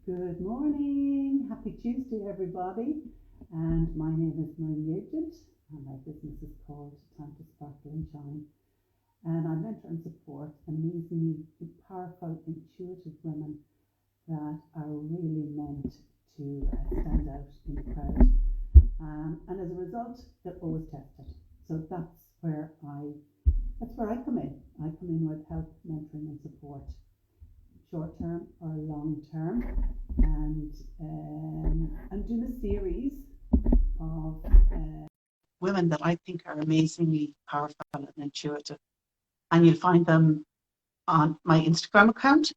Good morning. Happy Tuesday, everybody. And my name is Marie Agent, and my business is called Time to Sparkle and Shine. And I mentor and support amazingly powerful, intuitive women that are really meant to stand out in the crowd. And as a result, they're always tested. So that's where I come in. I come in with help, mentoring, and support, short term or long term, and I'm doing a series of women that I think are amazingly powerful and intuitive, and you'll find them on my Instagram account,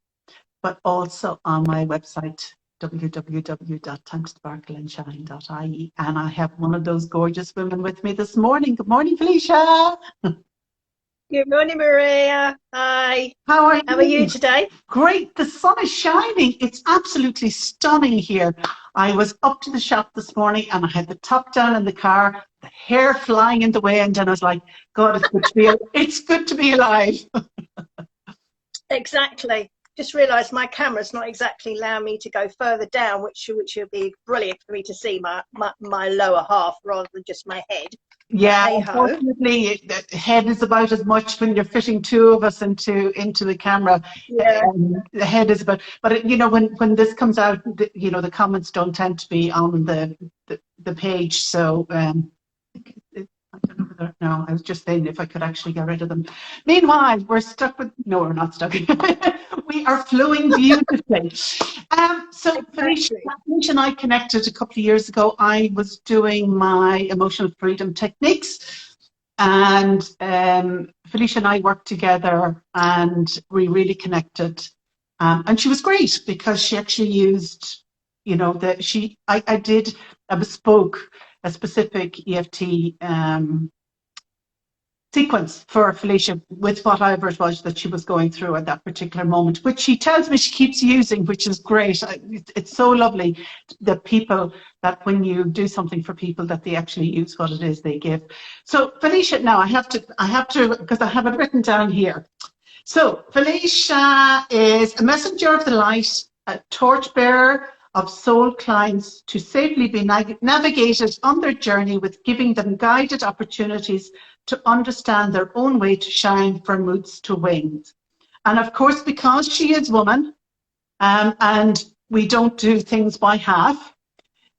but also on my website www.timesparkleandshine.ie. And I have one of those gorgeous women with me this morning. Good morning, Felicia. Good morning, Maria. Hi. How are you today? Great. The sun is shining. It's absolutely stunning here. I was up to the shop this morning and I had the top down in the car, the hair flying in the wind, and I was like, God, it's good to be alive. Exactly. Just realised my camera's not exactly allowing me to go further down, which would be brilliant for me to see my lower half rather than just my head. Yeah, unfortunately, the head is about as much when you're fitting two of us into the camera. Yeah. The head is about, but when this comes out, the comments don't tend to be on the page. So I don't know whether, no, I was just saying if I could actually get rid of them. Meanwhile, we're not stuck. We are flowing beautifully. So Felicia and I connected a couple of years ago. I was doing my emotional freedom techniques, and Felicia and I worked together, and we really connected. And she was great because she actually used, I bespoke a specific EFT sequence for Felicia with whatever it was that she was going through at that particular moment, which she tells me she keeps using, which is great. It's so lovely that when you do something for people, that they actually use what it is they give. So Felicia, now I have to, because I have it written down here. So Felicia is a messenger of the light, a torchbearer of soul clients to safely be navigated on their journey, with giving them guided opportunities to understand their own way to shine from roots to wings. And of course, because she is woman, and we don't do things by half,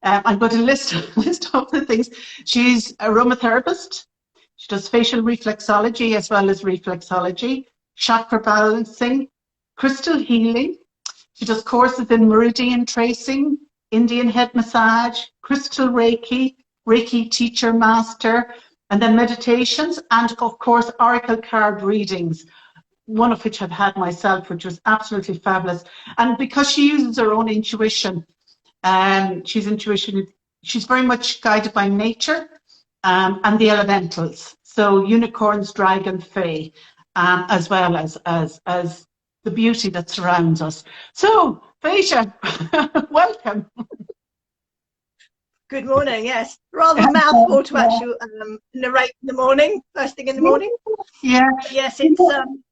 I'm going to list off the things. She's aromatherapist. She does facial reflexology as well as reflexology, chakra balancing, crystal healing. She does courses in meridian tracing, Indian head massage, crystal Reiki, Reiki teacher master, and then meditations, and of course oracle card readings, one of which I've had myself, which was absolutely fabulous. And because she uses her own intuition, she's very much guided by nature and the elementals, so unicorns, dragon, fae, as well as the beauty that surrounds us. So, Felicia, welcome. Good morning. Yes, rather mouthful to actually narrate in the morning, first thing in the morning. Yeah. But yes, it's and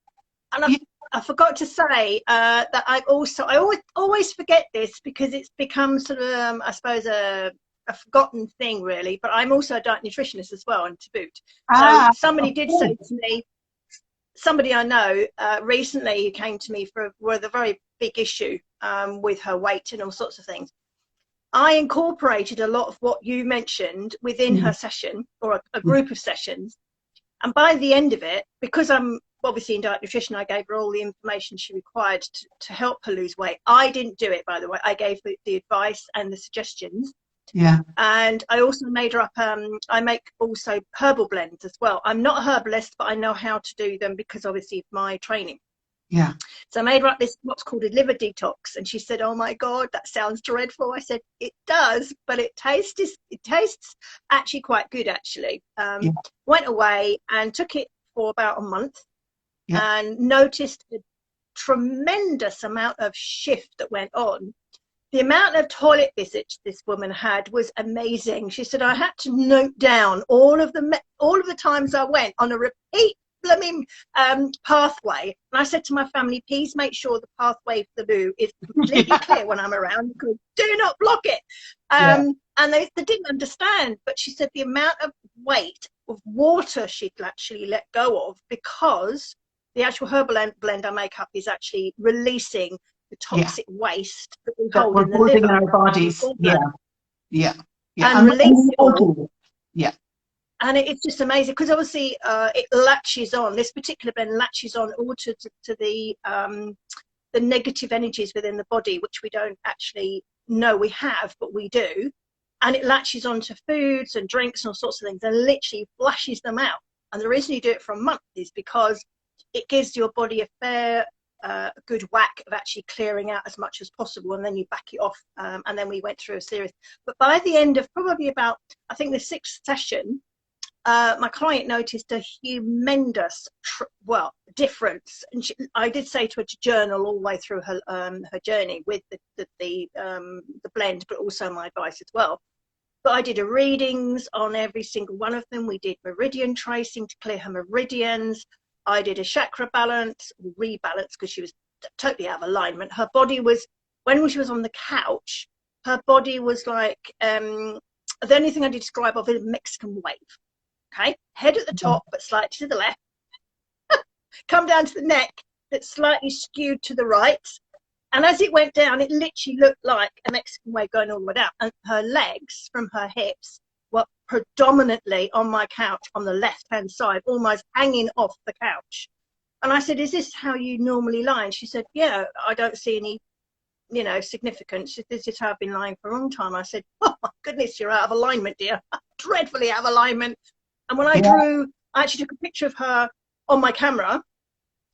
I forgot to say that I always forget this because it's become sort of I suppose a forgotten thing really. But I'm also a diet nutritionist as well, and to boot. So somebody did say to me, somebody I know recently who came to me with a very big issue with her weight and all sorts of things. I incorporated a lot of what you mentioned within her session, or a group of sessions. And by the end of it, because I'm obviously in diet nutrition, I gave her all the information she required to help her lose weight. I didn't do it, by the way. I gave her the advice and the suggestions. Yeah. And I also made her up, I make also herbal blends as well. I'm not a herbalist, but I know how to do them because obviously of my training. Yeah. So I made her up this what's called a liver detox, and she said, "Oh my God, that sounds dreadful." I said, "It does, but it tastes actually quite good." Actually, went away and took it for about a month, and noticed a tremendous amount of shift that went on. The amount of toilet visits this woman had was amazing. She said, "I had to note down all of the times I went on a repeat blooming pathway. And I said to my family, please make sure the pathway for the loo is completely clear when I'm around, because do not block it. And they didn't understand, but she said the amount of weight of water she'd actually let go of, because the actual herbal blend I make up is actually releasing the toxic waste that we hold we're in the holding in liver, our bodies. Yeah. And release it all. Yeah. And it's just amazing, because obviously it latches on, this particular blend latches on all to the negative energies within the body, which we don't actually know we have, but we do. And it latches onto foods and drinks and all sorts of things, and literally flushes them out. And the reason you do it for a month is because it gives your body a fair, good whack of actually clearing out as much as possible, and then you back it off. And then we went through a series. But by the end of probably about, I think, the 6th session, my client noticed a humongous difference, and I did say to her to journal all the way through her journey with the blend, but also my advice as well. But I did a readings on every single one of them. We did meridian tracing to clear her meridians. I did a chakra balance, rebalance, because she was totally out of alignment. Her body was, when she was on the couch, her body was like the only thing I did describe of it, a Mexican wave. Okay, head at the top, but slightly to the left. Come down to the neck, that's slightly skewed to the right. And as it went down, it literally looked like a Mexican wave going all the way down. And her legs from her hips were predominantly on my couch on the left-hand side, almost hanging off the couch. And I said, is this how you normally lie? And she said, yeah, I don't see any, significance. This is how I've been lying for a long time. I said, oh my goodness, you're out of alignment, dear. Dreadfully out of alignment. And when I actually took a picture of her on my camera,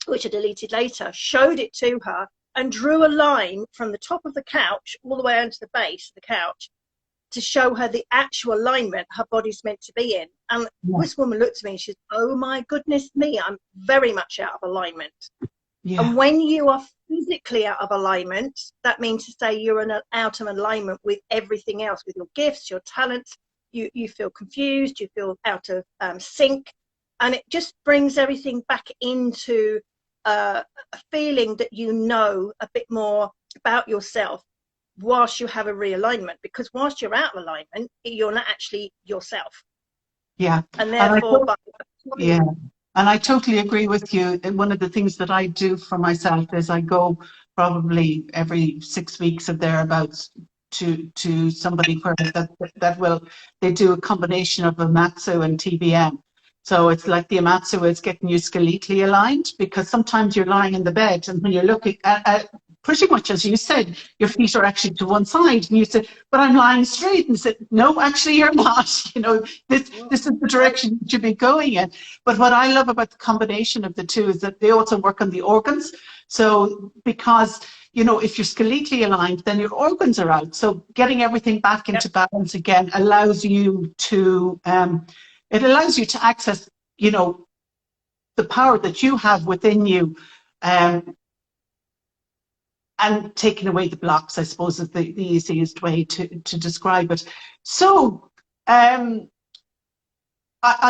which I deleted later, showed it to her, and drew a line from the top of the couch all the way onto the base of the couch to show her the actual alignment her body's meant to be in. And this woman looked at me and she said, oh my goodness me, I'm very much out of alignment. And when you are physically out of alignment, that means to say you're out of alignment with everything else, with your gifts, your talents. You feel confused, you feel out of sync, and it just brings everything back into a feeling that you know a bit more about yourself whilst you have a realignment, because whilst you're out of alignment, you're not actually yourself. And therefore, and I totally agree with you. And one of the things that I do for myself is I go probably every 6 weeks or thereabouts to somebody where they do a combination of Amatsu and TBM. So it's like the Amatsu is getting you skeletally aligned, because sometimes you're lying in the bed and when you're looking at pretty much as you said, your feet are actually to one side, and you say, but I'm lying straight, and said, no, actually you're not. This is the direction you should be going in. But what I love about the combination of the two is that they also work on the organs. So because if you're skeletally aligned, then your organs are out. So getting everything back into balance again allows you to access, the power that you have within you, and taking away the blocks, I suppose, is the easiest way to describe it. So I'll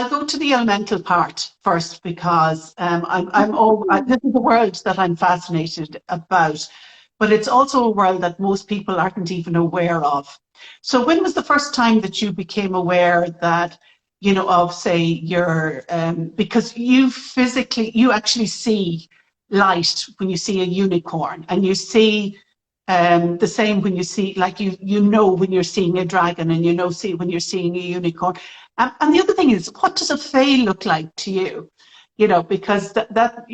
go to the elemental part first, because this is a world that I'm fascinated about, but it's also a world that most people aren't even aware of. So when was the first time that you became aware that, of, say, your, because you actually see light when you see a unicorn, and you see the same when you see, like, when you're seeing a dragon, and when you're seeing a unicorn. And the other thing is, what does a fae look like to you? Because that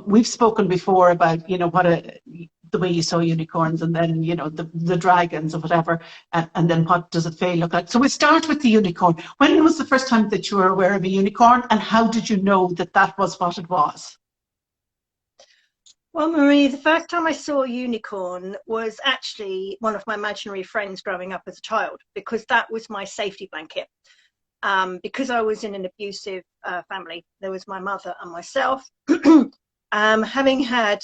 we've spoken before about the way you saw unicorns, and then the dragons or whatever, and then what does a fae look like? So we start with the unicorn. When was the first time that you were aware of a unicorn, and how did you know that was what it was? Well, Marie, the first time I saw a unicorn was actually one of my imaginary friends growing up as a child, because that was my safety blanket. Because I was in an abusive family, there was my mother and myself. Having had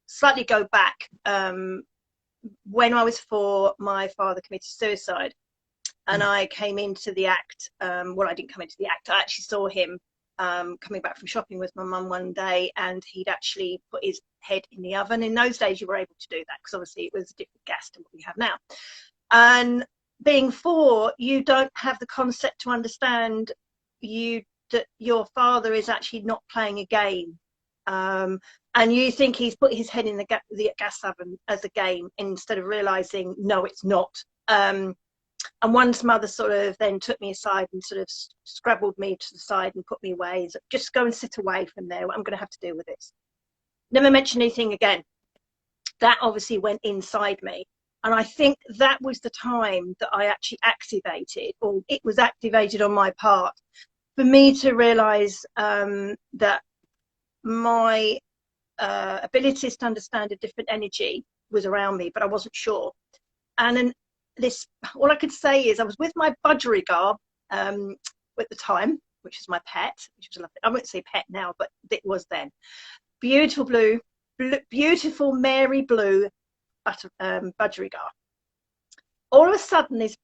slightly go back, when I was 4, my father committed suicide, and I came into the act. Well, I didn't come into the act. I actually saw him coming back from shopping with my mum one day, and he'd actually put his head in the oven. In those days, you were able to do that because obviously it was a different gas to what we have now. And being 4, you don't have the concept to understand that your father is actually not playing a game. And you think he's put his head in the gas oven as a game, instead of realizing, no, it's not. And one's mother sort of then took me aside and sort of scrabbled me to the side and put me away. So just go and sit away from there. I'm going to have to deal with this. Never mention anything again. That obviously went inside me. And I think that was the time that I actually activated, or it was activated on my part, for me to realize that my abilities to understand a different energy was around me, but I wasn't sure. And then all I could say is I was with my budgerigar at the time, which is my pet, which was lovely. I wouldn't say pet now, but it was then. Beautiful blue, beautiful Mary blue budgerigar. All of a sudden, this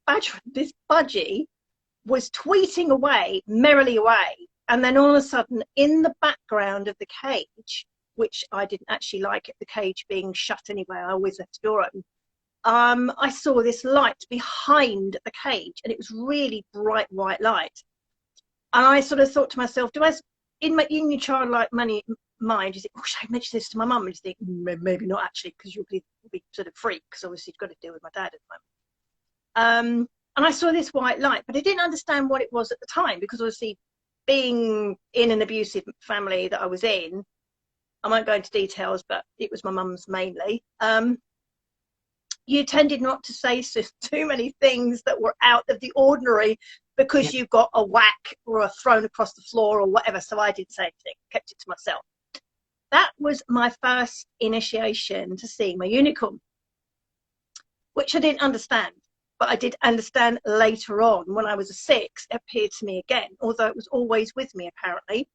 budgie was tweeting away, merrily away. And then all of a sudden, in the background of the cage, which I didn't actually like it, the cage being shut anyway, I always left the door open. I saw this light behind the cage, and it was really bright white light. And I sort of thought to myself, in your childlike mind, you think, oh, should I mention this to my mum? And you think, maybe not actually, because you'll be sort of freaked, because obviously you've got to deal with my dad at the moment. And I saw this white light, but I didn't understand what it was at the time, because obviously being in an abusive family that I was in, I won't go into details, but it was my mum's mainly. You tended not to say too many things that were out of the ordinary, because you got a whack or a thrown across the floor or whatever. So I didn't say anything, kept it to myself. That was my first initiation to seeing my unicorn, which I didn't understand. But I did understand later on, when I was a 6, it appeared to me again, although it was always with me apparently,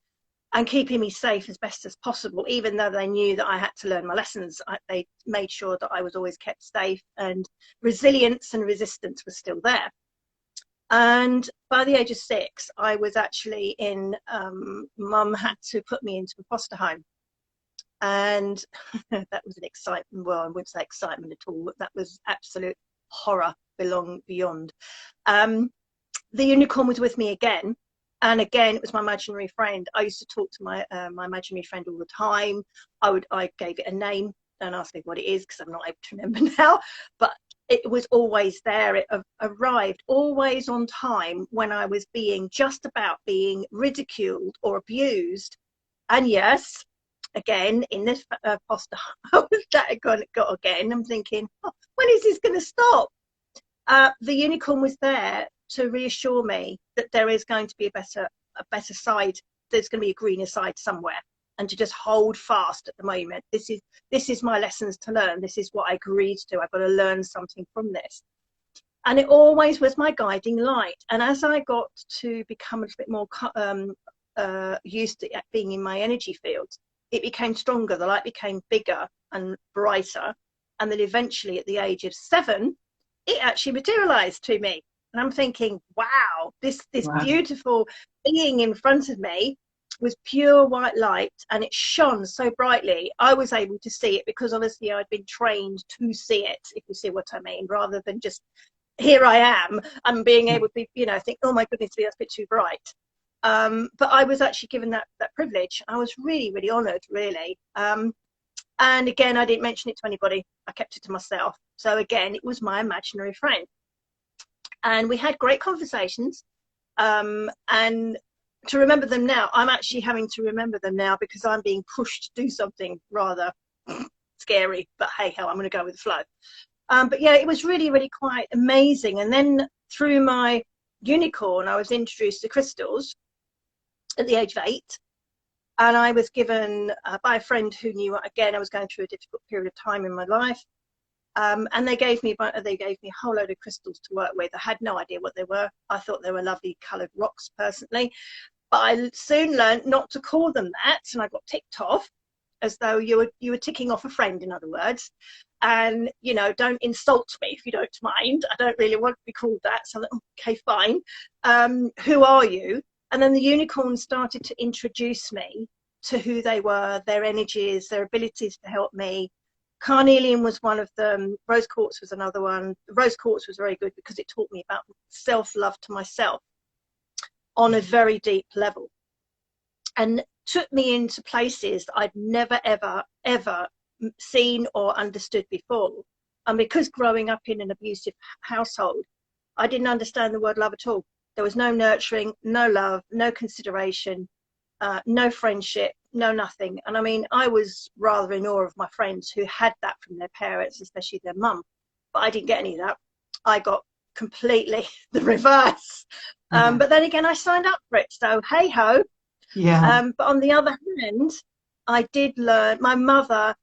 and keeping me safe as best as possible. Even though they knew that I had to learn my lessons, they made sure that I was always kept safe, and resilience and resistance was still there. And by the age of 6, I was actually in, mum had to put me into a foster home. And that was an excitement, well, I wouldn't say excitement at all, but that was absolute horror beyond. The unicorn was with me again. And again, it was my imaginary friend. I used to talk to my imaginary friend all the time. I gave it a name. Don't ask me what it is, because I'm not able to remember now. But it was always there. It arrived always on time when I was just about being ridiculed or abused. And yes, again, in this foster house that I got again, I'm thinking, oh, when is this going to stop? The unicorn was there to reassure me that there is going to be a better side. There's going to be a greener side somewhere, and to just hold fast at the moment. This is my lessons to learn. This is what I agreed to. I've got to learn something from this. And it always was my guiding light. And as I got to become a little bit more used to being in my energy field, it became stronger. The light became bigger and brighter. And then eventually, at the age of 7, it actually materialized to me. And I'm thinking, wow, this wow, beautiful being in front of me was pure white light, and it shone so brightly. I was able to see it because obviously I'd been trained to see it, if you see what I mean, rather than just, here I am, and being able to, think, oh my goodness, that's a bit too bright. But I was actually given that privilege. I was really, really honoured, really. And again, I didn't mention it to anybody. I kept it to myself. So again, it was my imaginary friend. And we had great conversations, and to remember them now, I'm actually having to remember them now, because I'm being pushed to do something rather scary, but hey, hell, I'm going to go with the flow. But yeah, it was really, really quite amazing. And then through my unicorn, I was introduced to crystals at the age of 8. And I was given by a friend who knew, again, I was going through a difficult period of time in my life. And they gave me a whole load of crystals to work with. I had no idea what they were. I thought they were lovely coloured rocks personally, but I soon learned not to call them that, and I got ticked off, as though you were ticking off a friend, in other words. And don't insult me if you don't mind. I don't really want to be called that. So I'm like, okay, fine. Who are you? And then the unicorns started to introduce me to who they were, their energies, their abilities to help me. Carnelian was one of them. Rose quartz was another one. Rose quartz was very good because it taught me about self-love to myself on a very deep level, and took me into places that I'd never, ever, ever seen or understood before. And because growing up in an abusive household, I didn't understand the word love at all. There was no nurturing, no love, no consideration, no friendship, no nothing. And I mean, I was rather in awe of my friends who had that from their parents, especially their mum. But I didn't get any of that. I got completely the reverse. But then again, I signed up for it. So hey ho. Yeah. But on the other hand, I did learn, my mother,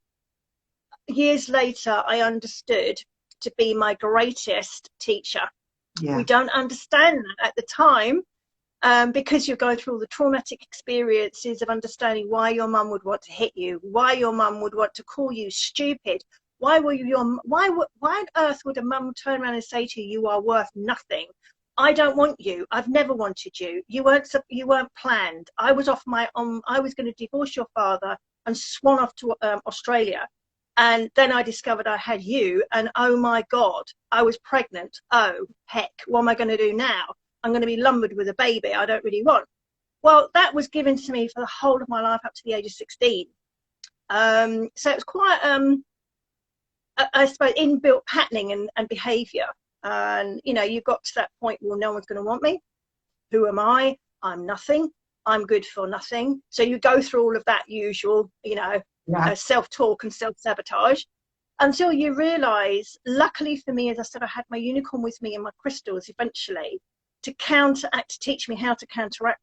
years later, I understood to be my greatest teacher. Yeah. We don't understand that at the time, because you're going through all the traumatic experiences of understanding why your mum would want to hit you, why your mum would want to call you stupid, why on earth would a mum turn around and say to you, you are worth nothing? I don't want you. I've never wanted you. You weren't planned. I was off my own. I was going to divorce your father and swan off to Australia. And then I discovered I had you, and oh my God, I was pregnant. Oh heck, what am I going to do now? I'm going to be lumbered with a baby I don't really want. Well, that was given to me for the whole of my life up to the age of 16. So it was quite, I suppose, inbuilt patterning and behaviour. And, you know, you got to that point, well, no one's going to want me. Who am I? I'm nothing. I'm good for nothing. So you go through all of that usual, you know, self-talk and self-sabotage until you realise, luckily for me, as I said, I had my unicorn with me and my crystals eventually to counteract, to teach me how to counteract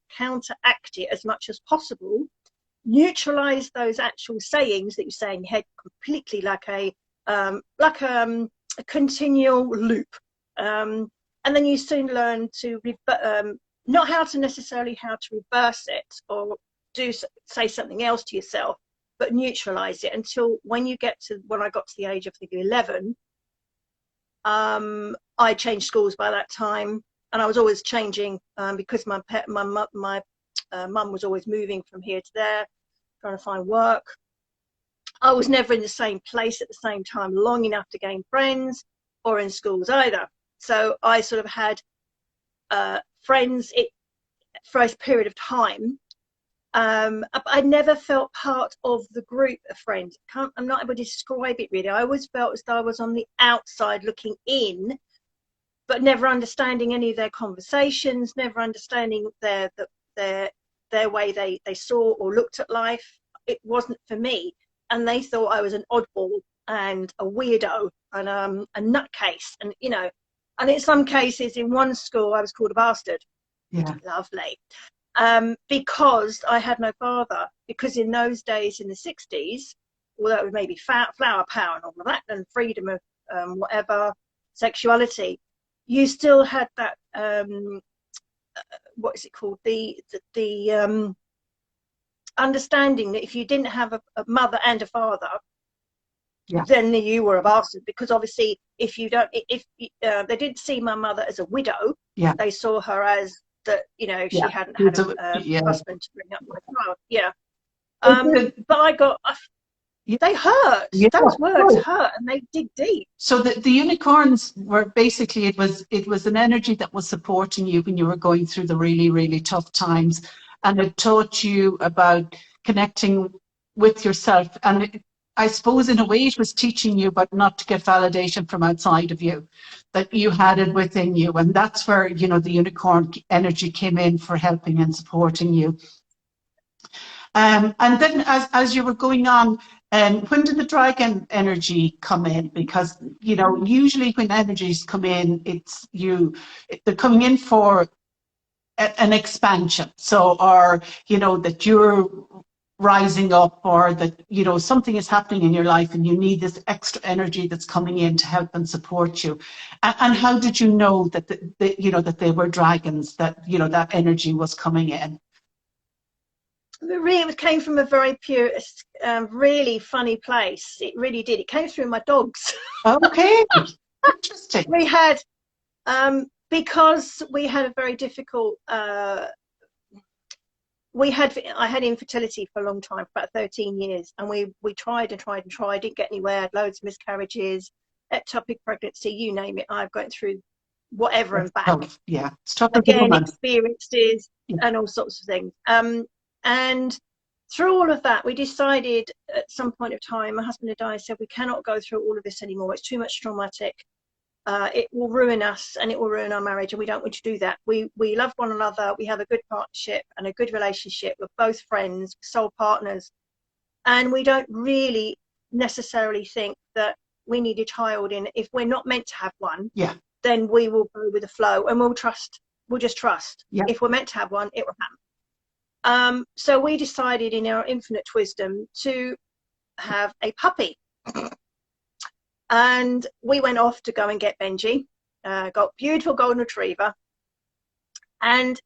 it as much as possible, neutralise those actual sayings that you say in your head completely like a continual loop. And then you soon learn to not how to necessarily how to reverse it or say something else to yourself, but neutralize it until when I got to the age of, I think, 11, I changed schools by that time, and I was always changing because my mum was always moving from here to there, trying to find work. I was never in the same place at the same time long enough to gain friends, or in schools either. So I sort of had friends for a period of time. I never felt part of the group of friends. I'm not able to describe it really. I always felt as though I was on the outside looking in, but never understanding any of their conversations, never understanding their way they saw or looked at life. It wasn't for me. And they thought I was an oddball and a weirdo and a nutcase. And, you know, and in some cases, in one school, I was called a bastard. Yeah. Lovely. Because I had no father. Because in those days, in the 60s, although it was maybe flower power and all of that, and freedom of whatever, sexuality, you still had that, what is it called? The understanding that if you didn't have a mother and a father, then you were a bastard. Because obviously, if they didn't see my mother as a widow, they saw her as that, you know, she hadn't had a husband to bring up my child. But I got, they hurt. Those words hurt, and they dig deep. So the unicorns were basically, it was an energy that was supporting you when you were going through the really, really tough times, and it taught you about connecting with yourself. And I suppose in a way it was teaching you about not to get validation from outside of you, that you had it within you. And that's where, you know, the unicorn energy came in for helping and supporting you. And then as you were going on, when did the dragon energy come in? Because, you know, usually when energies come in, they're coming in for an expansion. So, or, you know, that you're rising up, or that, you know, something is happening in your life and you need this extra energy that's coming in to help and support you. And how did you know that that they were dragons, that, you know, that energy was coming in? It came from a very pure, really funny place. It really did. It came through my dogs. Okay. Interesting. We had, because we had a very difficult I had infertility for a long time, for about 13 years, and we tried and tried and tried, didn't get anywhere, had loads of miscarriages, ectopic pregnancy, you name it. I've gone through whatever and back. Tough. Yeah, it's tough as a Again, woman. experiences Yeah. and all sorts of things. And through all of that, we decided at some point of time, my husband and I said, we cannot go through all of this anymore. It's too much traumatic. It will ruin us and it will ruin our marriage, and we don't want to do that. We love one another. We have a good partnership and a good relationship. We're both friends, soul partners, and we don't really necessarily think that we need a child in. If we're not meant to have one, Yeah. then we will go with the flow, and we'll just trust. Yeah. If we're meant to have one, it will happen. So we decided in our infinite wisdom to have a puppy. And we went off to go and get Benji. Got beautiful golden retriever. And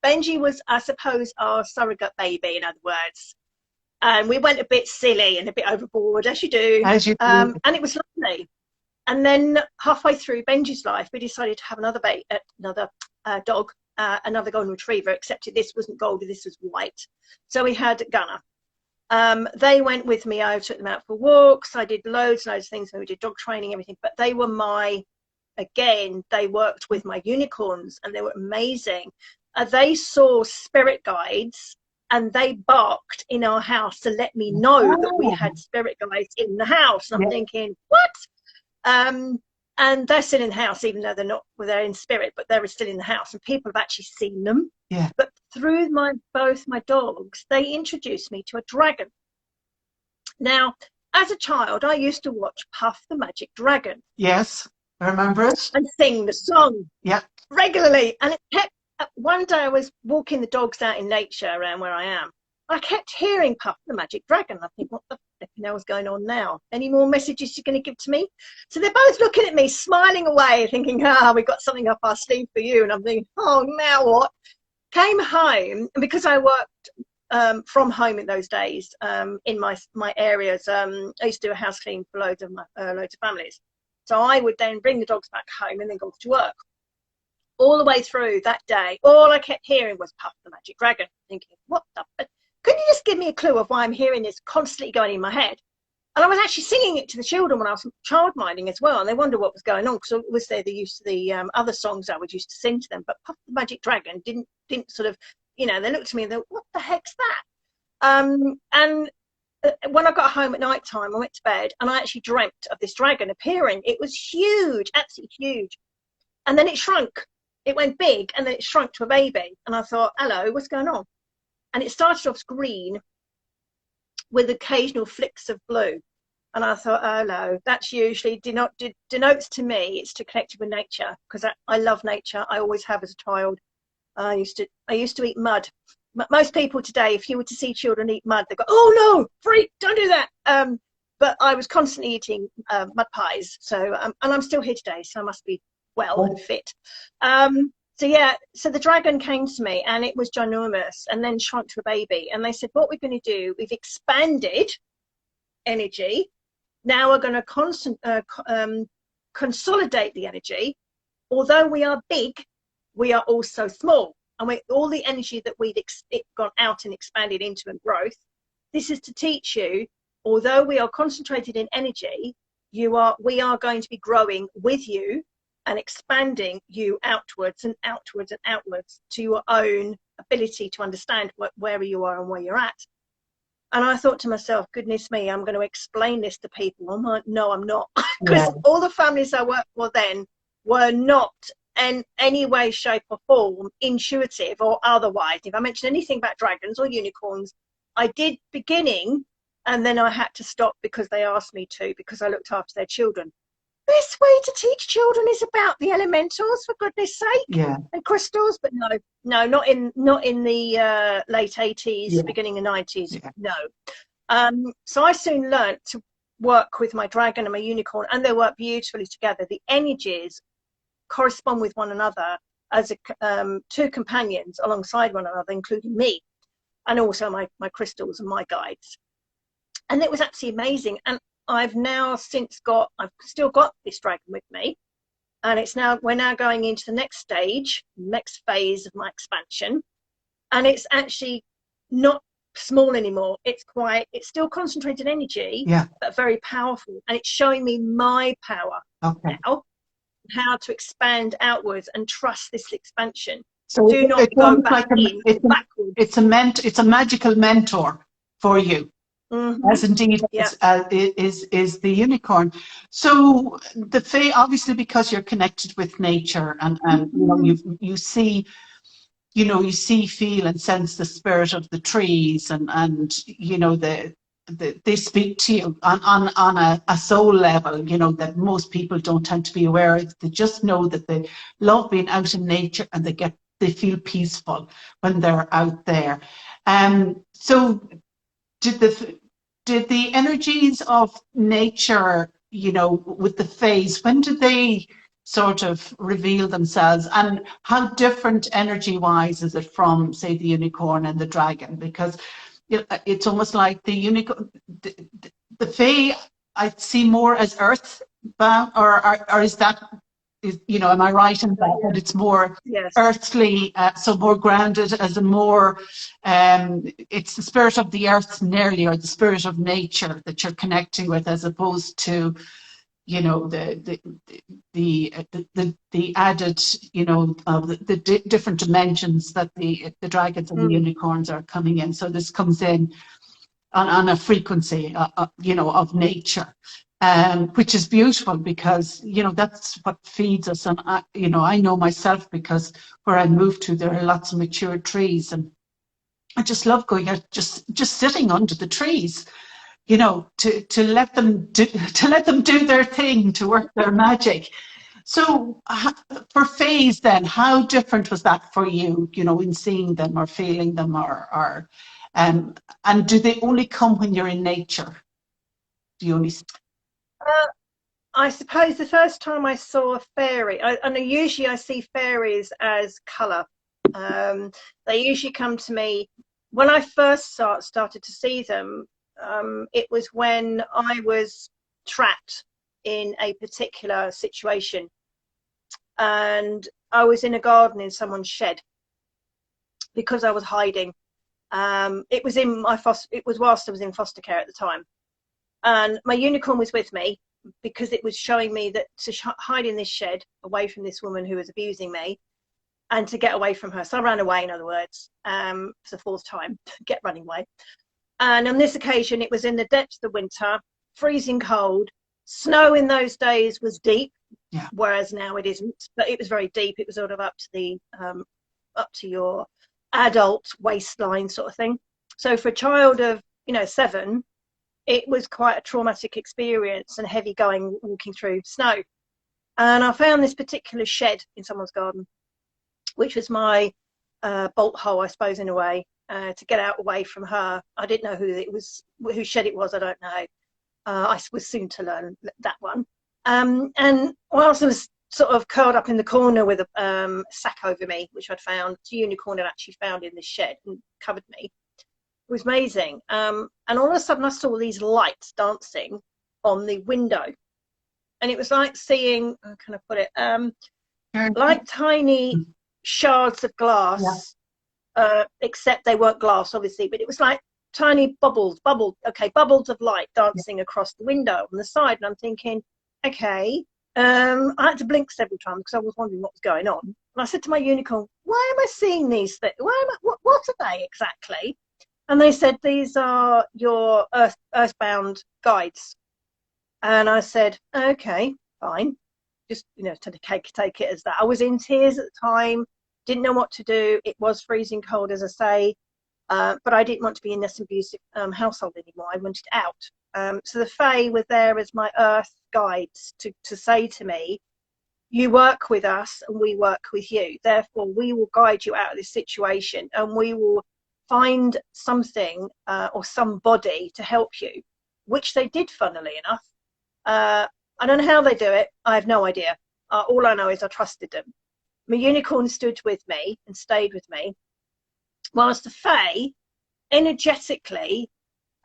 Benji was, I suppose, our surrogate baby, in other words. And we went a bit silly and a bit overboard, as you do. As you do. And it was lovely. And then halfway through Benji's life, we decided to have another dog, another golden retriever, except this wasn't golden, this was white. So we had Gunner. They went with me. I took them out for walks. I did loads of things. We did dog training, everything. But they were they worked with my unicorns, and they were amazing. They saw spirit guides, and they barked in our house to let me know that we had spirit guides in the house. And I'm thinking, what? And they're still in the house, even though they're in spirit, but they're still in the house, and people have actually seen them. Yeah. But through both my dogs, they introduced me to a dragon. Now, as a child, I used to watch Puff the Magic Dragon. Yes, I remember it. And sing the song. Yeah. Regularly. And it kept. One day I was walking the dogs out in nature around where I am. I kept hearing Puff the Magic Dragon. I think, what the flipping hell's going on now? Any more messages you're going to give to me? So they're both looking at me, smiling away, thinking, we've got something up our sleeve for you. And I'm thinking, oh, now what? Came home, and because I worked from home in those days, in my areas, I used to do a house clean for loads of families. So I would then bring the dogs back home and then go to work. All the way through that day, all I kept hearing was Puff the Magic Dragon. Thinking, what the? Could you just give me a clue of why I'm hearing this constantly going in my head? And I was actually singing it to the children when I was childminding as well, and they wondered what was going on, because obviously they used to the other songs I would used to sing to them, but Puff the Magic Dragon didn't sort of, they looked at me and they went, what the heck's that? And when I got home at night time, I went to bed and I actually dreamt of this dragon appearing. It was huge, absolutely huge. And then it shrunk. It went big and then it shrunk to a baby. And I thought, hello, what's going on? And it started off green with occasional flicks of blue. And I thought, oh no, that's usually denotes to me it's to connect with nature, because I love nature. I always have as a child. I used to eat mud. Most people today, if you were to see children eat mud, they go, oh no, freak, don't do that. But I was constantly eating mud pies. So, and I'm still here today, so I must be well and fit. So the dragon came to me and it was ginormous and then shrunk to a baby. And they said, what we're going to do, we've expanded energy. Now we're going to consolidate the energy. Although we are big, we are also small. And all the energy that we've gone out and expanded into and growth, this is to teach you, although we are concentrated in energy, we are going to be growing with you and expanding you outwards and outwards and outwards to your own ability to understand where you are and where you're at. And I thought to myself, goodness me, I'm going to explain this to people. I'm like, no, I'm not. Because all the families I worked for then were not in any way, shape or form intuitive or otherwise. If I mentioned anything about dragons or unicorns, I did beginning, and then I had to stop because they asked me to, because I looked after their children. Best way to teach children is about the elementals, for goodness sake, and crystals. But no, not in the late 80s, beginning of 90s. No. So I soon learnt to work with my dragon and my unicorn, and they work beautifully together. The energies correspond with one another as two companions alongside one another, including me, and also my crystals and my guides. And it was absolutely amazing. And I've still got this dragon with me, and we're now going into the next stage, next phase of my expansion. And it's actually not small anymore. It's still concentrated energy, Yeah. but very powerful. And it's showing me my power Okay. now, how to expand outwards and trust this expansion. So Do not it's go almost back like in or backwards. it's a magical mentor for you. Mm-hmm. As indeed Yeah. is the unicorn. So the fae, obviously, because you're connected with nature, and you know you see, feel, and sense the spirit of the trees, and you know they speak to you on a soul level, you know, that most people don't tend to be aware of. They just know that they love being out in nature, and they feel peaceful when they're out there. So did the energies of nature, you know, with the phase, when did they sort of reveal themselves, and how different energy wise is it from, say, the unicorn and the dragon? Because it's almost like the unicorn, the fae, I see more as earth bound, or is that, you know, am I right in that it's more Yes. earthly, so more grounded, as a more, it's the spirit of the earth nearly, or the spirit of nature that you're connecting with, as opposed to, you know, the added, you know, of the different dimensions that the dragons and the unicorns are coming in. So this comes in on a frequency, you know, of nature, which is beautiful, because, you know, that's what feeds us. And you know, I know myself, because where I moved to, there are lots of mature trees, and I just love going out, just sitting under the trees, you know, to let them do their thing, to work their magic. So for phase, then, how different was that for you, you know, in seeing them or feeling them, or and do they only come when you're in nature? Do you only? I suppose the first time I saw a fairy, and usually I see fairies as colour. They usually come to me when I first started to see them. It was when I was trapped in a particular situation, and I was in a garden in someone's shed because I was hiding. It was whilst I was in foster care at the time, and my unicorn was with me, because it was showing me that to hide in this shed away from this woman who was abusing me, and to get away from her. So I ran away, in other words, for the fourth time, get running away. And on this occasion, it was in the depths of winter, freezing cold. Snow in those days was deep, Yeah. whereas now it isn't, but it was very deep. It was sort of up to your adult waistline sort of thing. So for a child of, you know, 7, it was quite a traumatic experience, and heavy going, walking through snow. And I found this particular shed in someone's garden, which was my bolt hole, I suppose, in a way, to get out away from her. I didn't know whose shed it was. I don't know. I was soon to learn that one. And whilst I was sort of curled up in the corner with a sack over me, which I'd found, the unicorn had actually found in this shed and covered me. It was amazing. And all of a sudden I saw these lights dancing on the window. And it was like seeing, how can I put it, like tiny shards of glass, except they weren't glass, obviously, but it was like tiny bubbles of light dancing across the window on the side. And I'm thinking, okay. I had to blink several times because I was wondering what was going on. And I said to my unicorn, why am I seeing these things? What are they exactly? And they said, these are your earthbound guides. And I said, okay, fine. Just, you know, to take it as that. I was in tears at the time, didn't know what to do. It was freezing cold, as I say, but I didn't want to be in this abusive household anymore. I wanted out. So the Fae were there as my earth guides to say to me, you work with us and we work with you. Therefore, we will guide you out of this situation, and we will find something or somebody to help you, which they did, funnily enough. I don't know how they do it. I have no idea. All I know is I trusted them. My unicorn stood with me and stayed with me, whilst the Fae energetically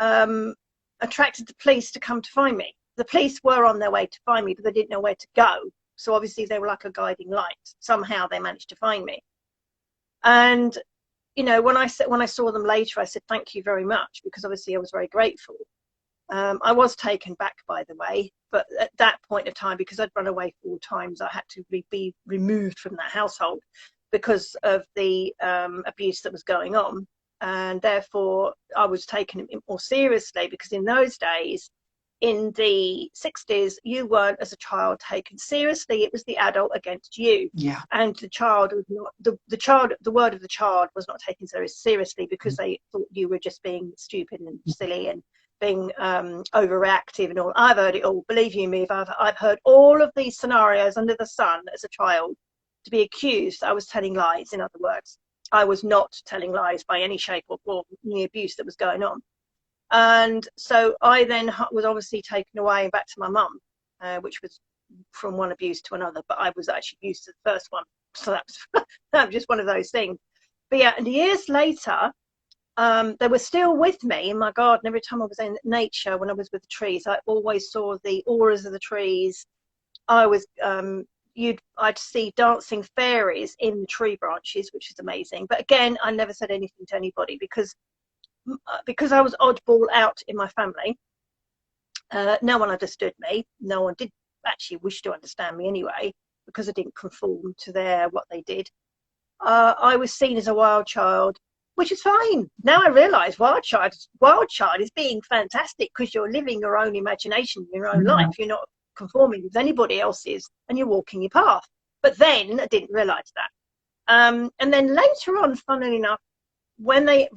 attracted the police to come to find me. The police were on their way to find me, but they didn't know where to go. So obviously they were like a guiding light. Somehow they managed to find me. And you know, when I saw them later, I said thank you very much, because obviously I was very grateful. I was taken back, by the way, but at that point of time, because I'd run away 4 times, I had to be removed from that household because of the abuse that was going on. And therefore, I was taken more seriously, because in those days, in the 60s, you weren't, as a child, taken seriously. It was the adult against you. Yeah. And the child was not, the word of the child was not taken so seriously, because they thought you were just being stupid and silly and being overreactive and all. I've heard it all. Believe you me, I've heard all of these scenarios under the sun as a child, to be accused I was telling lies. In other words, I was not telling lies by any shape or form in the abuse that was going on. And so I then was obviously taken away back to my mum, which was from one abuse to another, but I was actually used to the first one. So that was just one of those things. But yeah, and years later, they were still with me in my garden. Every time I was in nature, when I was with the trees, I always saw the auras of the trees. I was, I'd see dancing fairies in the tree branches, which is amazing. But again, I never said anything to anybody, because I was oddball out in my family. No one understood me. No one did actually wish to understand me anyway, because I didn't conform to what they did. I was seen as a wild child, which is fine. Now I realise wild child is being fantastic, because you're living your own imagination, your own life. You're not conforming with anybody else's, and you're walking your path. But then I didn't realise that. And then later on, funnily enough, when they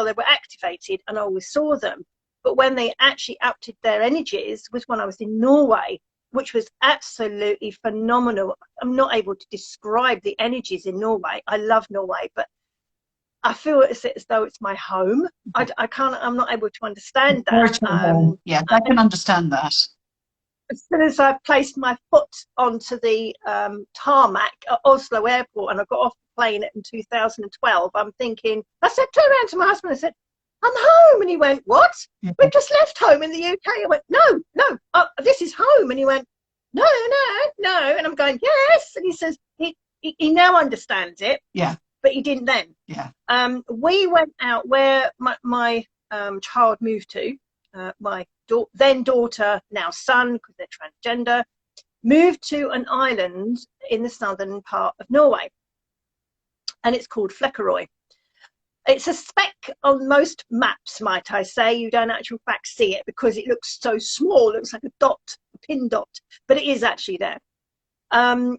they were activated and I always saw them, but when they actually upped their energies was when I was in Norway, which was absolutely phenomenal. I'm not able to describe the energies in Norway. I love Norway, but I feel as though it's my home. I'm not able to understand that. Yeah, I can understand that. As soon as I placed my foot onto the tarmac at Oslo airport and I got off the plane in 2012, I said, turned around to my husband and said, I'm home. And he went, what? We've just left home in the UK. I went, no, this is home. And he went, no. And I'm going, yes. And he says, he now understands it. Yeah. But he didn't then. Yeah. We went out where my child moved to, my then daughter, now son, because they're transgender, moved to an island in the southern part of Norway, and it's called Flekkerøy. It's a speck on most maps, might I say. You don't actually fact see it because it looks so small. It looks like a dot, a pin dot, but it is actually there.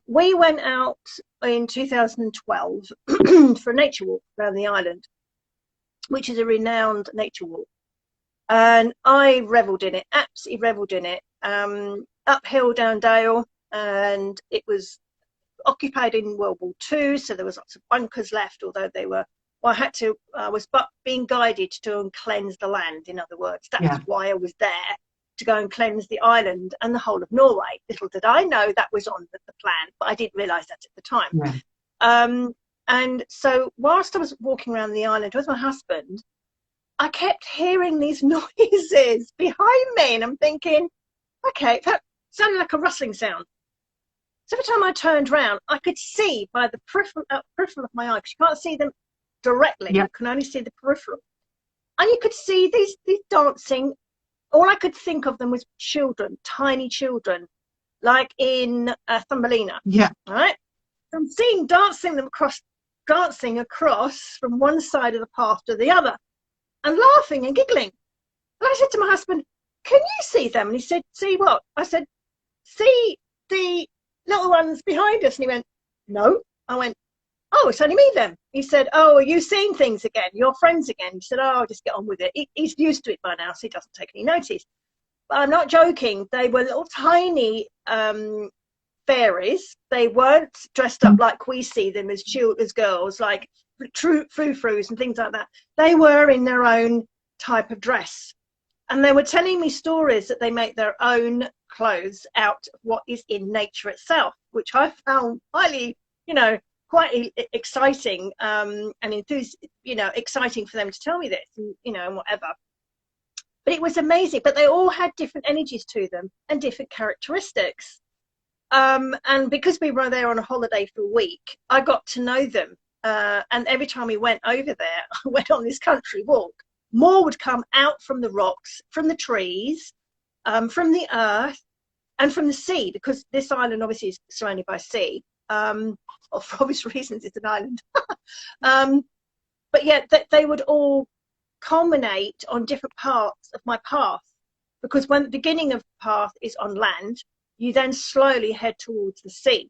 We went out in 2012 for a nature walk around the island, which is a renowned nature walk. And I revelled in it, absolutely revelled in it. Uphill, down dale, and it was occupied in World War II, so there was lots of bunkers left, although I was being guided to go and cleanse the land, in other words. That's why I was there, to go and cleanse the island and the whole of Norway. Little did I know that was on the plan, but I didn't realise that at the time. Yeah. And so whilst I was walking around the island with my husband, I kept hearing these noises behind me, and I'm thinking, okay, that sounded like a rustling sound. So every time I turned round, I could see by the peripheral of my eye, because you can't see them directly, you can only see the peripheral. And you could see these dancing. All I could think of them was children, tiny children, like in Thumbelina. Yeah. Right? So I'm seeing dancing across from one side of the path to the other, and laughing and giggling. And I said to my husband, can you see them? And he said, see what? I said, see the little ones behind us. And he went, no. I went, oh, it's only me then. He said, oh, are you seeing things again? Your friends again? He said, oh, just get on with it. He's used to it by now, so he doesn't take any notice. But I'm not joking. They were little tiny fairies. They weren't dressed up like we see them as girls, like frou-frous and things like that. They were in their own type of dress. And they were telling me stories that they make their own clothes out of what is in nature itself, which I found highly, quite exciting and exciting for them to tell me this, and whatever. But it was amazing. But they all had different energies to them and different characteristics. And because we were there on a holiday for a week, I got to know them and every time we went over there, I went on this country walk, more would come out from the rocks, from the trees, from the earth, and from the sea, because this island obviously is surrounded by sea. Or for obvious reasons, it's an island. But yet they would all culminate on different parts of my path, because when the beginning of the path is on land, you then slowly head towards the sea.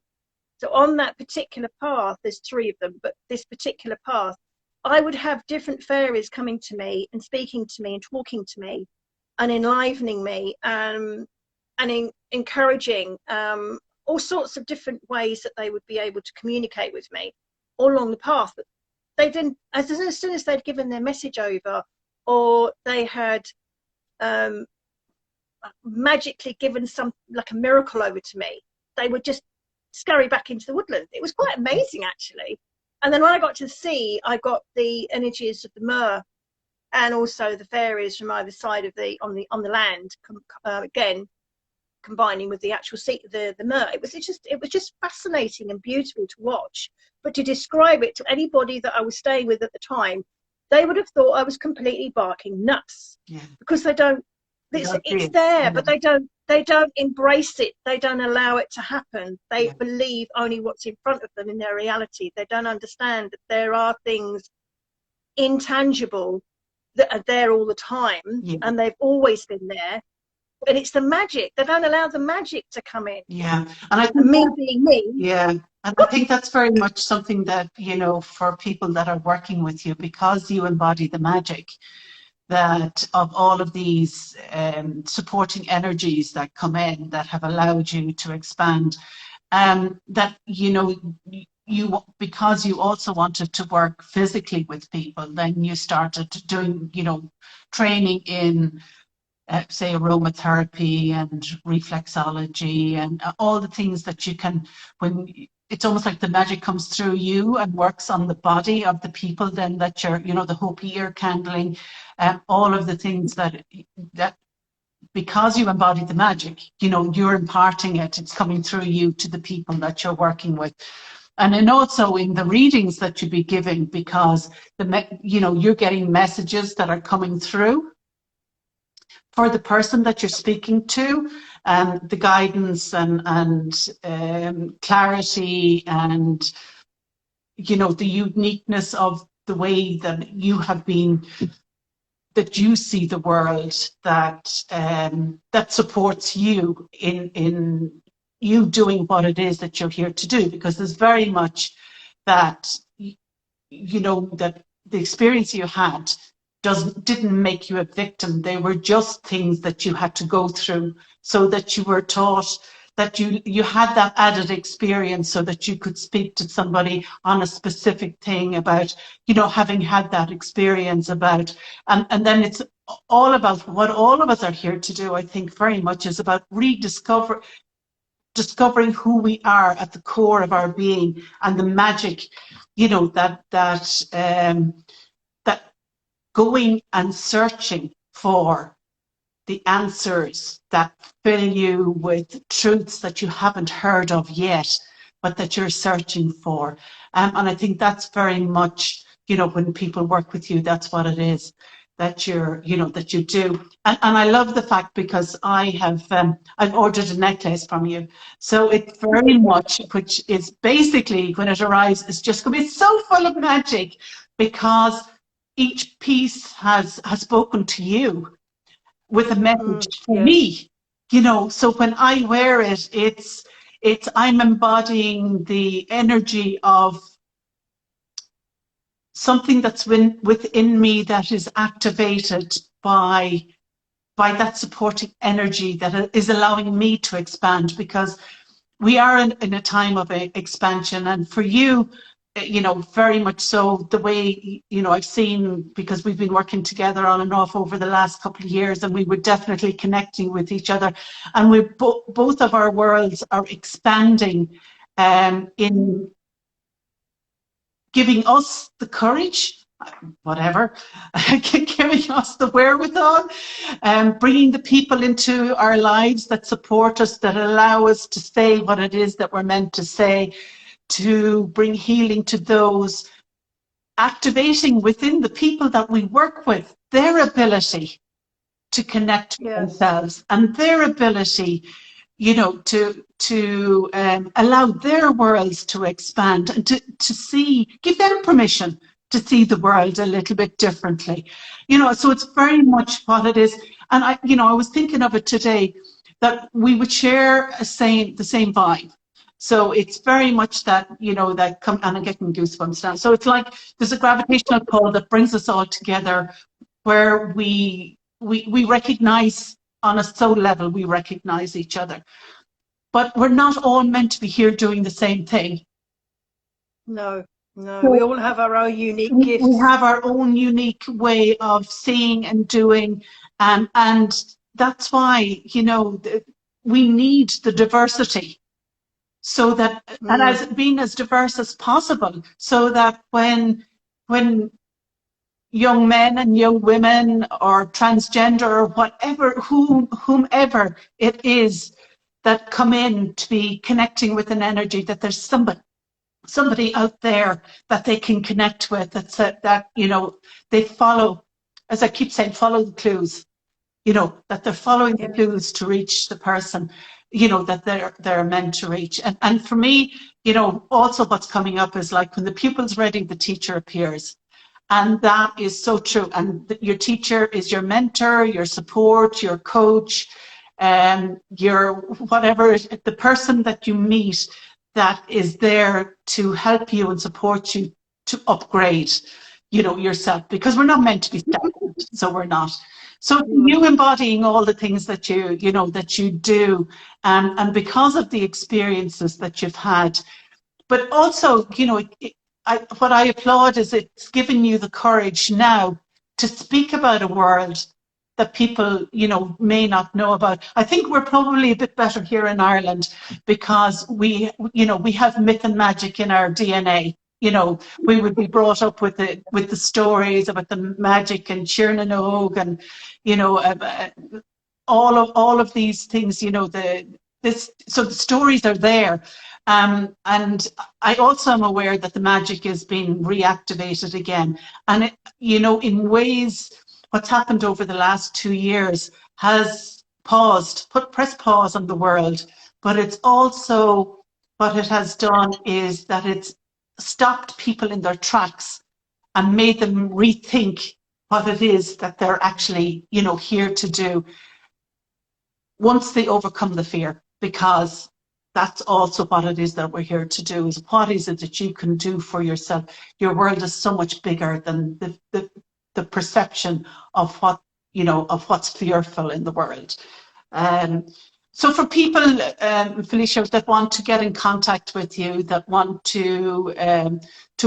So on that particular path, there's 3 of them, but this particular path, I would have different fairies coming to me and speaking to me and talking to me and enlivening me, and encouraging all sorts of different ways that they would be able to communicate with me all along the path. But they didn't, as soon as they'd given their message over, or they had magically given some, like a miracle over to me, they would just scurry back into the woodland. It was quite amazing, actually. And then when I got to the sea, I got the energies of the mer, and also the fairies from either side of the on the land, again combining with the actual sea, the mer. It was just fascinating and beautiful to watch. But to describe it to anybody that I was staying with at the time, they would have thought I was completely barking nuts. Yeah. Because they don't. It's there, but they don't embrace it. They don't allow it to happen. They believe only what's in front of them in their reality. They don't understand that there are things intangible that are there all the time, and they've always been there. And it's the magic. They don't allow the magic to come in. Yeah, and I think me being me. Yeah, and I think that's very much something that, you know, for people that are working with you, because you embody the magic, that of all of these supporting energies that come in that have allowed you to expand, that, you know, you, because you also wanted to work physically with people, then you started doing, you know, training in say aromatherapy and reflexology and all the things that you can, when it's almost like the magic comes through you and works on the body of the people, then that you're, you know, the Hopi ear candling, all of the things that because you embody the magic, you know, you're imparting it, it's coming through you to the people that you're working with. And then also in the readings that you be giving, because you know, you're getting messages that are coming through for the person that you're speaking to, and the guidance and clarity, and, you know, the uniqueness of the way that you have been, that you see the world, that that supports you in you doing what it is that you're here to do. Because there's very much that, you know, that the experience you had didn't make you a victim. They were just things that you had to go through, so that you were taught, that you had that added experience, so that you could speak to somebody on a specific thing about, you know, having had that experience about, and then it's all about what all of us are here to do, I think, very much is about discovering who we are at the core of our being, and the magic, you know, that going and searching for the answers that fill you with truths that you haven't heard of yet, but that you're searching for. And I think that's very much, you know, when people work with you, that's what it is that you're, you know, that you do. And I love the fact, because I have, I've ordered a necklace from you. So it's very much, which is basically, when it arrives, it's just going to be so full of magic, because each piece has spoken to you with a message for me, you know. So when I wear it, it's I'm embodying the energy of something that's within me that is activated by that supporting energy that is allowing me to expand, because we are in a time of expansion. And for you, you know, very much so, the way, you know, I've seen, because we've been working together on and off over the last couple of years, and we were definitely connecting with each other, and we both of our worlds are expanding in giving us the courage, whatever, giving us the wherewithal, bringing the people into our lives that support us, that allow us to say what it is that we're meant to say, to bring healing to those activating within the people that we work with their ability to connect with themselves and their ability, you know, to allow their worlds to expand and to see, give them permission to see the world a little bit differently, you know. So it's very much what it is. And I, you know, I was thinking of it today, that we would share the same vibe. So it's very much that, you know, that come, and I'm getting goosebumps now. So it's like there's a gravitational pull that brings us all together, where we recognize on a soul level, we recognize each other, but we're not all meant to be here doing the same thing. No, we all have our own unique gifts. We have our own unique way of seeing and doing, and that's why, you know, we need the diversity, so that, and as being as diverse as possible, so that when young men and young women, or transgender, or whatever, whomever it is, that come in to be connecting with an energy, that there's somebody out there that they can connect with, that, you know, they follow, as I keep saying, follow the clues, you know, that they're following the clues to reach the person, you know, that they're meant to reach. And for me, you know, also what's coming up is like, when the pupil's ready, the teacher appears. And that is so true. And your teacher is your mentor, your support, your coach, your whatever, the person that you meet that is there to help you and support you to upgrade, you know, yourself, because we're not meant to be stagnant, so we're not. So you embodying all the things that you know, that you do, and because of the experiences that you've had, but also, you know, what I applaud is it's given you the courage now to speak about a world that people, you know, may not know about. I think we're probably a bit better here in Ireland, because we, you know, we have myth and magic in our DNA. You know, we would be brought up with the stories about the magic and Tír na nÓg, and, you know, all of these things. You know, so the stories are there. And I also am aware that the magic is being reactivated again. And, it, you know, in ways, what's happened over the last 2 years has press pause on the world. But it's also, what it has done is that it's stopped people in their tracks and made them rethink what it is that they're actually, you know, here to do, once they overcome the fear. Because that's also what it is that we're here to do, is what is it that you can do for yourself. Your world is so much bigger than the perception of what, you know, of what's fearful in the world. So for people, Felicia, that want to get in contact with you, that want to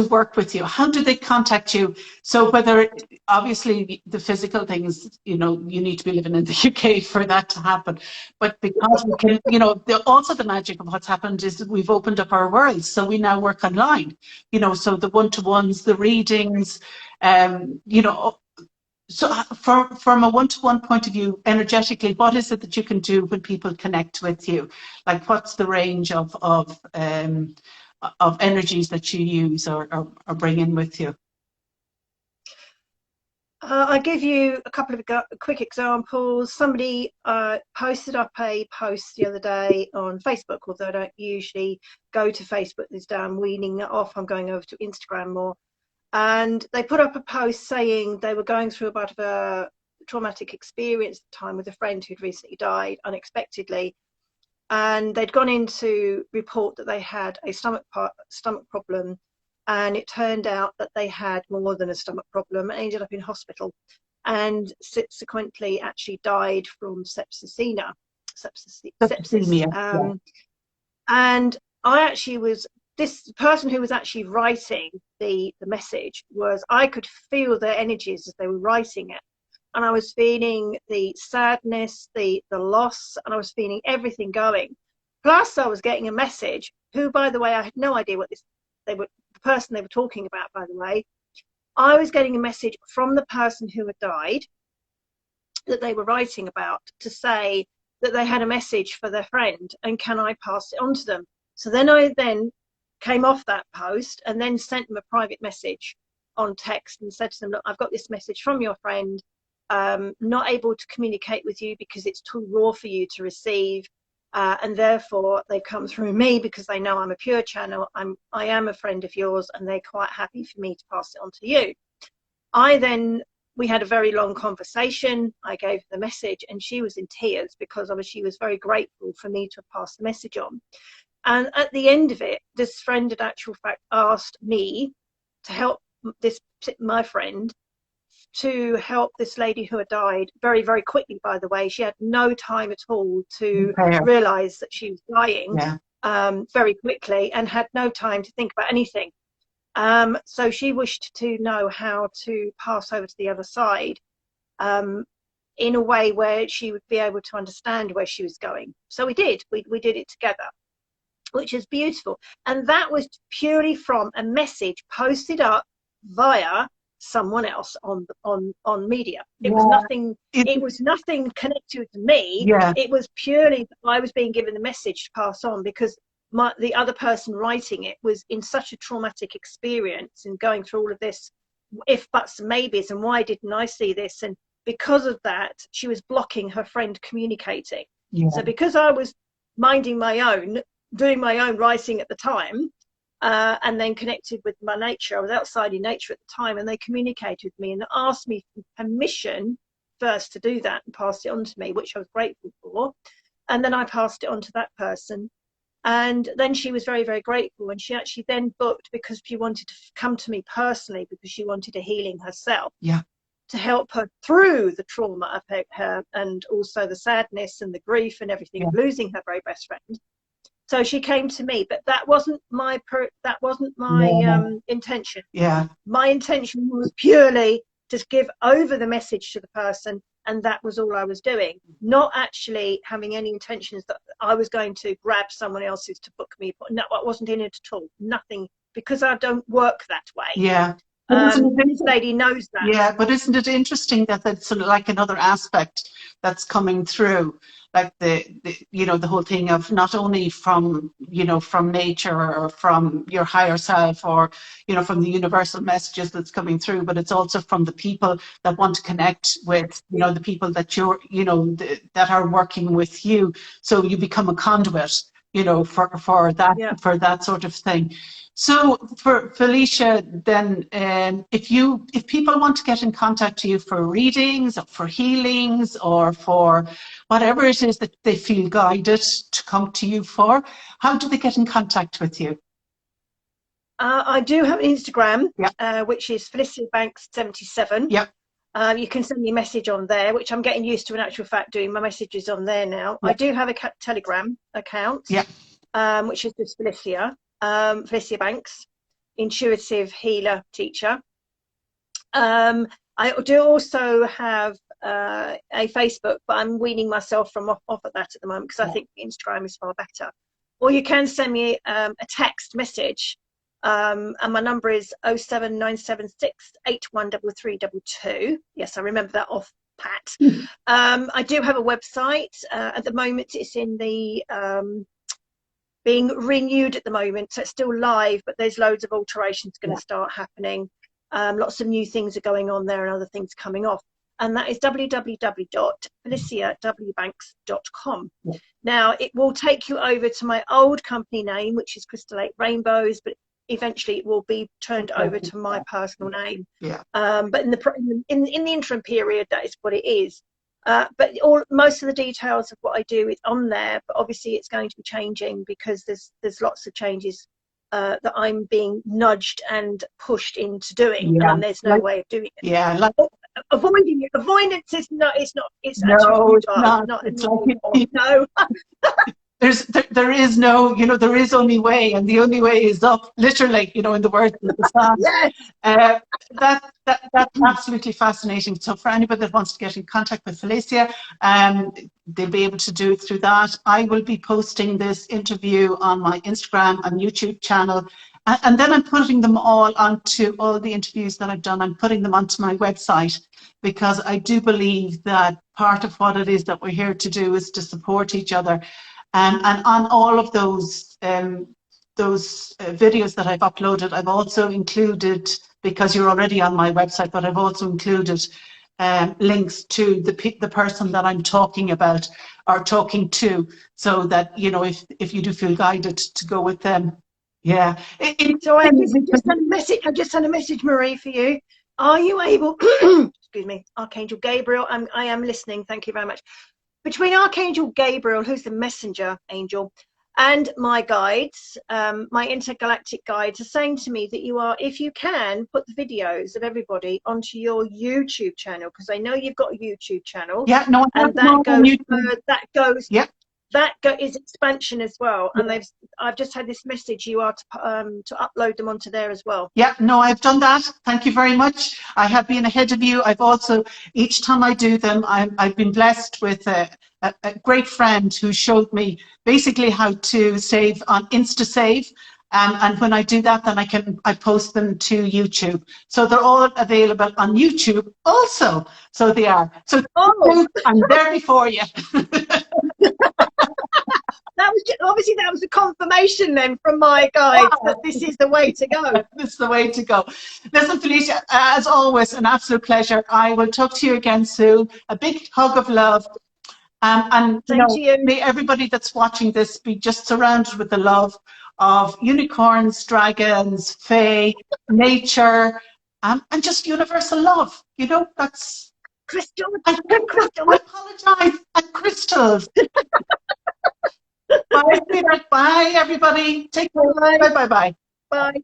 work with you, how do they contact you? So whether, obviously the physical things, you know, you need to be living in the UK for that to happen, but because we can, you know, also the magic of what's happened is that we've opened up our worlds, so we now work online, you know, so the one-to-ones, the readings, you know. So from a one-to-one point of view, energetically, what is it that you can do when people connect with you? Like, what's the range of energies that you use or bring in with you? I'll give you a couple of quick examples. Somebody posted up a post the other day on Facebook, although I don't usually go to Facebook these days. I'm weaning that off. I'm going over to Instagram more. And they put up a post saying they were going through a bit of a traumatic experience at the time with a friend who'd recently died unexpectedly. And they'd gone in to report that they had a stomach problem. And it turned out that they had more than a stomach problem and ended up in hospital, and subsequently actually died from sepsis. And I actually was, this person who was actually writing the message was, I could feel their energies as they were writing it. And I was feeling the sadness, the loss, and I was feeling everything going. Plus I was getting a message, who, by the way, I had no idea what the person they were talking about, by the way. I was getting a message from the person who had died that they were writing about, to say that they had a message for their friend, and can I pass it on to them? So then I came off that post and then sent them a private message on text and said to them, look, I've got this message from your friend, not able to communicate with you because it's too raw for you to receive. And therefore they've come through me because they know I'm a pure channel. I am a friend of yours, and they're quite happy for me to pass it on to you. We had a very long conversation. I gave her the message, and she was in tears because she was very grateful for me to have passed the message on. And at the end of it, this friend in actual fact asked me to help my friend to help this lady who had died very, very quickly, by the way. She had no time at all to realize that she was dying, very quickly, and had no time to think about anything. So she wished to know how to pass over to the other side in a way where she would be able to understand where she was going. So we did it together, which is beautiful. And that was purely from a message posted up via someone else on media. It was nothing. It was nothing connected to me. It was purely I was being given the message to pass on, because the other person writing it was in such a traumatic experience and going through all of this if buts and maybes and why didn't I see this, and because of that she was blocking her friend communicating. So because I was minding my own, doing my own writing at the time, and then connected with my nature, I was outside in nature at the time, and they communicated with me and asked me for permission first to do that and passed it on to me, which I was grateful for. And then I passed it on to that person. And then she was very, very grateful. And she actually then booked, because she wanted to come to me personally, because she wanted a healing herself. To help her through the trauma of her and also the sadness and the grief and everything of losing her very best friend. So she came to me, but that wasn't my intention. My intention was purely to give over the message to the person, and that was all I was doing, not actually having any intentions that I was going to grab someone else's to book me. No, I wasn't in it at all. Nothing, because I don't work that way. This lady knows that. But isn't it interesting that that's sort of like another aspect that's coming through, like the whole thing of not only from nature or from your higher self or from the universal messages that's coming through, but it's also from the people that want to connect with the people that that are working with you, so you become a conduit for that sort of thing. So for Felicia, then, if people want to get in contact with you for readings or for healings or for whatever it is that they feel guided to come to you for, how do they get in contact with you? I do have an Instagram, which is Felicia Banks 77. You can send me a message on there, which I'm getting used to, in actual fact, doing my messages on there now. I do have a Telegram account, which is just Felicia Banks, intuitive healer teacher. I do also have a Facebook, but I'm weaning myself off at that at the moment, because I think Instagram is far better. Or you can send me a text message, and my number is 07976 813322. Yes, I remember that off pat. I do have a website. At the moment it's in the being renewed at the moment, so it's still live, but there's loads of alterations going to start happening. Lots of new things are going on there and other things coming off, and that is www.feliciawbanks.com. Now it will take you over to my old company name, which is Crystal 8 Rainbows, but eventually it will be turned over to my personal name. But in the interim period, that is what it is. But most of the details of what I do is on there, but obviously it's going to be changing, because there's lots of changes that I'm being nudged and pushed into doing, and there's no way of doing it. Avoidance is not. It's not. It's actually no. There is no, there is only way, and the only way is up, literally, in the words of the song. That's absolutely fascinating. So for anybody that wants to get in contact with Felicia, they'll be able to do it through that. I will be posting this interview on my Instagram and YouTube channel, and then I'm putting them all onto all the interviews that I've done. I'm putting them onto my website, because I do believe that part of what it is that we're here to do is to support each other. And on all of those videos that I've uploaded, I've also included because you're already on my website, but I've also included links to the person that I'm talking about or talking to, so that, you know, if you do feel guided to go with them. Yeah. So I just sent a message. I just sent a message, Marie, for you. Are you able? Excuse me, Archangel Gabriel. I am listening. Thank you very much. Between Archangel Gabriel, who's the messenger angel, and my guides, my intergalactic guides, are saying to me that you are, if you can, put the videos of everybody onto your YouTube channel, because I know you've got a YouTube channel. Yeah, no, and that goes. Yeah. That is expansion as well, and I've just had this message. You are to upload them onto there as well. Yeah, no, I've done that. Thank you very much. I have been ahead of you. I've also, each time I do them, I've been blessed with a great friend who showed me basically how to save on InstaSave. And when I do that, then I post them to YouTube. So they're all available on YouTube also. So they are. So I'm there before you. Obviously that was a confirmation then from my guides that this is the way to go. This is the way to go. Listen, Felicia, as always, an absolute pleasure. I will talk to you again soon. A big hug of love. And you know, may everybody that's watching this be just surrounded with the love of unicorns, dragons, fae, nature, and just universal love. You know, that's crystals. I apologize. And crystals. Bye, sweetheart. Bye, everybody. Take care. Bye, bye, bye. Bye.